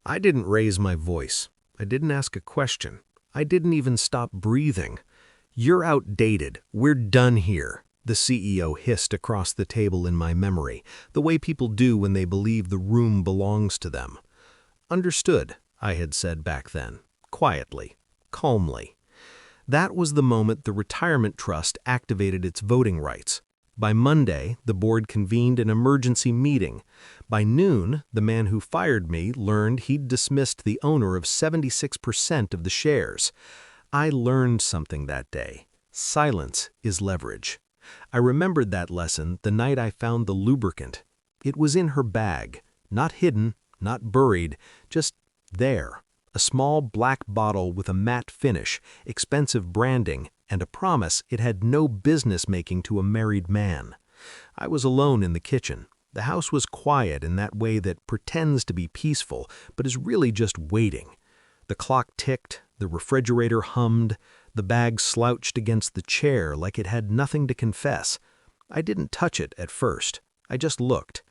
I didn't raise my voice. I didn't ask a question. I didn't even stop breathing. "You're outdated. We're done here," the CEO hissed across the table in my memory, the way people do when they believe the room belongs to them. "Understood," I had said back then, quietly, calmly. That was the moment the retirement trust activated its voting rights. By Monday, the board convened an emergency meeting. By noon, the man who fired me learned he'd dismissed the owner of 76% of the shares. I learned something that day. Silence is leverage. I remembered that lesson the night I found the lubricant. It was in her bag, not hidden, not buried, just there. A small black bottle with a matte finish, expensive branding, and a promise it had no business making to a married man. I was alone in the kitchen. The house was quiet in that way that pretends to be peaceful, but is really just waiting. The clock ticked, the refrigerator hummed, the bag slouched against the chair like it had nothing to confess. I didn't touch it at first. I just looked.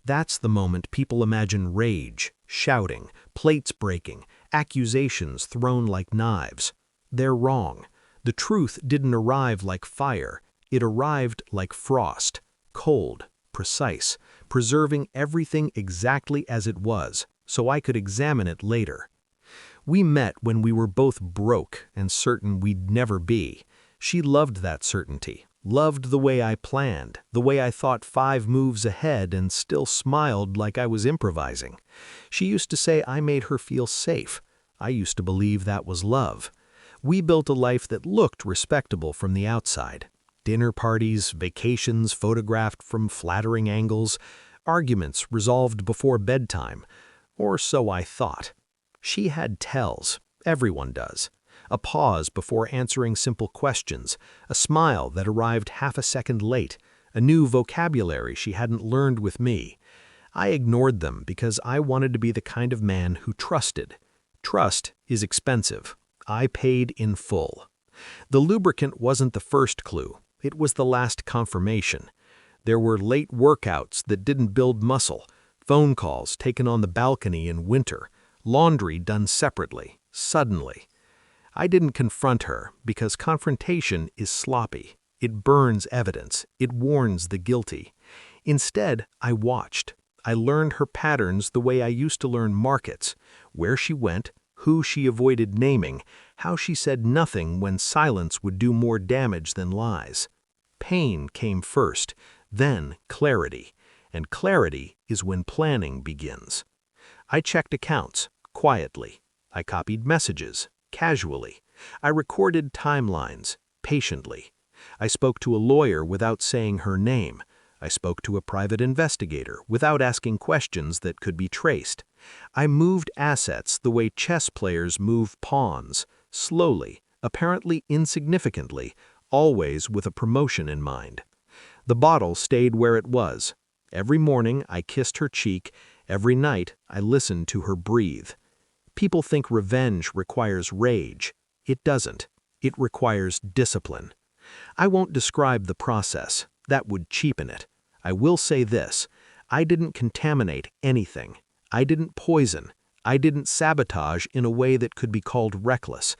That's the moment people imagine rage, shouting, plates breaking, accusations thrown like knives. They're wrong. The truth didn't arrive like fire. It arrived like frost, cold, precise, preserving everything exactly as it was, so I could examine it later. We met when we were both broke and certain we'd never be. She loved that certainty, loved the way I planned, the way I thought 5 moves ahead and still smiled like I was improvising. She used to say I made her feel safe. I used to believe that was love. We built a life that looked respectable from the outside. Dinner parties, vacations photographed from flattering angles, arguments resolved before bedtime, or so I thought. She had tells. Everyone does. A pause before answering simple questions, a smile that arrived half a second late, a new vocabulary she hadn't learned with me. I ignored them because I wanted to be the kind of man who trusted. Trust is expensive. I paid in full. The lubricant wasn't the first clue. It was the last confirmation. There were late workouts that didn't build muscle, phone calls taken on the balcony in winter, laundry done separately, suddenly. I didn't confront her because confrontation is sloppy. It burns evidence. It warns the guilty. Instead, I watched. I learned her patterns the way I used to learn markets, where she went, who she avoided naming, how she said nothing when silence would do more damage than lies. Pain came first, then clarity, and clarity is when planning begins. I checked accounts, quietly. I copied messages, casually. I recorded timelines, patiently. I spoke to a lawyer without saying her name. I spoke to a private investigator without asking questions that could be traced. I moved assets the way chess players move pawns, slowly, apparently insignificantly, always with a promotion in mind. The bottle stayed where it was. Every morning I kissed her cheek. Every night I listened to her breathe. People think revenge requires rage. It doesn't. It requires discipline. I won't describe the process. That would cheapen it. I will say this. I didn't contaminate anything. I didn't poison. I didn't sabotage in a way that could be called reckless.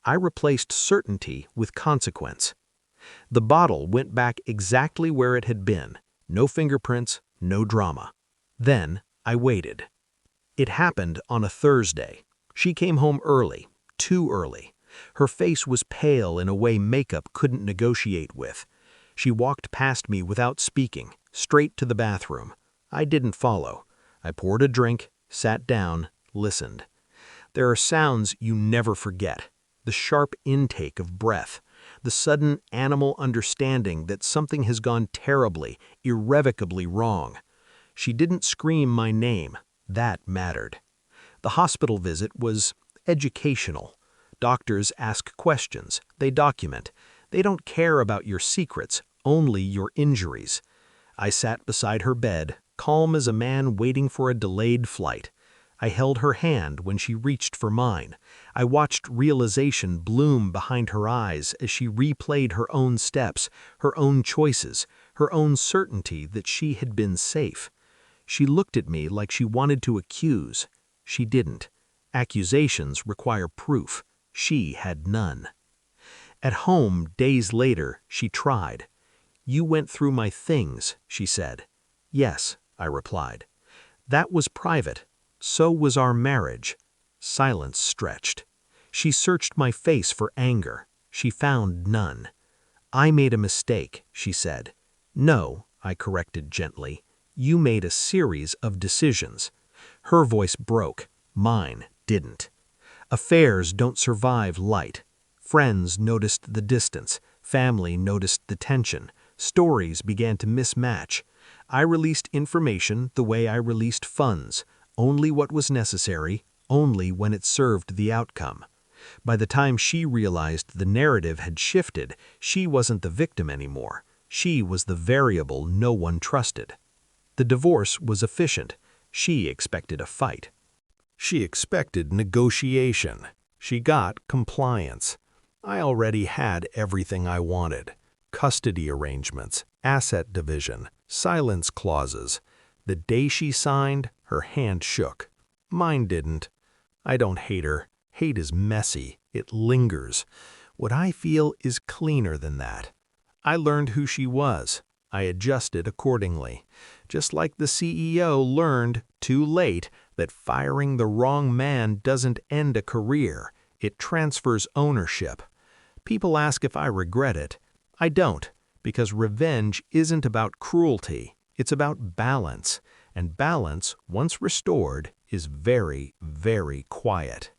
I replaced certainty with consequence. The bottle went back exactly where it had been. No fingerprints, no drama. Then I waited. It happened on a Thursday. She came home early, too early. Her face was pale in a way makeup couldn't negotiate with. She walked past me without speaking, straight to the bathroom. I didn't follow. I poured a drink, sat down, listened. There are sounds you never forget. The sharp intake of breath. The sudden animal understanding that something has gone terribly, irrevocably wrong. She didn't scream my name. That mattered. The hospital visit was educational. Doctors ask questions. They document. They don't care about your secrets, only your injuries. I sat beside her bed, calm as a man waiting for a delayed flight. I held her hand when she reached for mine. I watched realization bloom behind her eyes as she replayed her own steps, her own choices, her own certainty that she had been safe. She looked at me like she wanted to accuse. She didn't. Accusations require proof. She had none. At home, days later, she tried. "You went through my things," she said. "Yes," I replied. "That was private. So was our marriage." Silence stretched. She searched my face for anger. She found none. "I made a mistake," she said. "No," I corrected gently. "You made a series of decisions." Her voice broke. Mine didn't. Affairs don't survive light. Friends noticed the distance. Family noticed the tension. Stories began to mismatch. I released information the way I released funds, only what was necessary, only when it served the outcome. By the time she realized the narrative had shifted, she wasn't the victim anymore. She was the variable no one trusted. The divorce was efficient. She expected a fight. She expected negotiation. She got compliance. I already had everything I wanted. Custody arrangements, asset division, silence clauses. The day she signed, her hand shook. Mine didn't. I don't hate her. Hate is messy. It lingers. What I feel is cleaner than that. I learned who she was. I adjusted accordingly. Just like the CEO learned, too late, that firing the wrong man doesn't end a career. It transfers ownership. People ask if I regret it. I don't, because revenge isn't about cruelty. It's about balance. And balance, once restored, is very, very quiet.